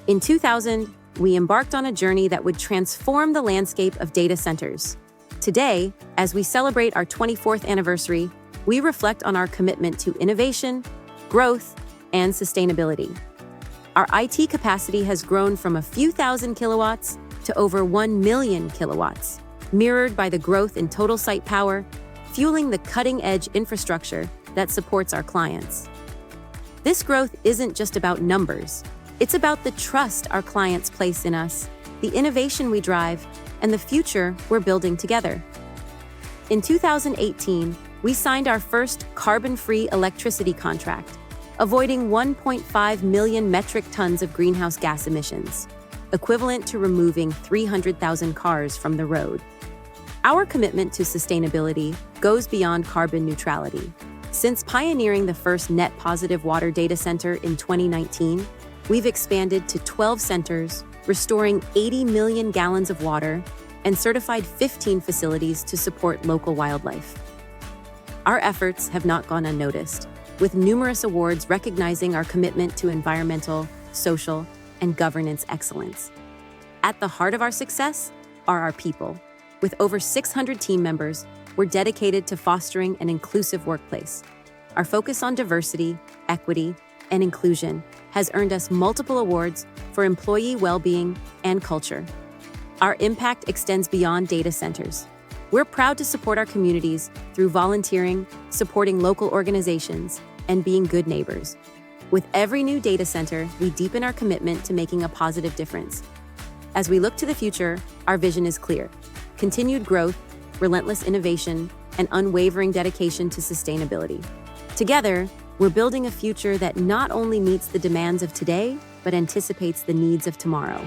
In 2000, we embarked on a journey that would transform the landscape of data centers. Today, as we celebrate our 24th anniversary, we reflect on our commitment to innovation, growth, and sustainability. Our IT capacity has grown from a few thousand kilowatts to over 1 million kilowatts, mirrored by the growth in total site power, fueling the cutting-edge infrastructure that supports our clients. This growth isn't just about numbers. It's about the trust our clients place in us, the innovation we drive, and the future we're building together. In 2018, we signed our first carbon-free electricity contract, avoiding 1.5 million metric tons of greenhouse gas emissions, equivalent to removing 300,000 cars from the road. Our commitment to sustainability goes beyond carbon neutrality. Since pioneering the first net positive water data center in 2019, we've expanded to 12 centers, restoring 80 million gallons of water, and certified 15 facilities to support local wildlife. Our efforts have not gone unnoticed, with numerous awards recognizing our commitment to environmental, social, and governance excellence. At the heart of our success are our people. With over 600 team members, we're dedicated to fostering an inclusive workplace. Our focus on diversity, equity, and inclusion has earned us multiple awards for employee well-being and culture. Our impact extends beyond data centers. We're proud to support our communities through volunteering, supporting local organizations, and being good neighbors. With every new data center, we deepen our commitment to making a positive difference. As we look to the future, our vision is clear: continued growth, relentless innovation, and unwavering dedication to sustainability. Together, we're building a future that not only meets the demands of today, but anticipates the needs of tomorrow.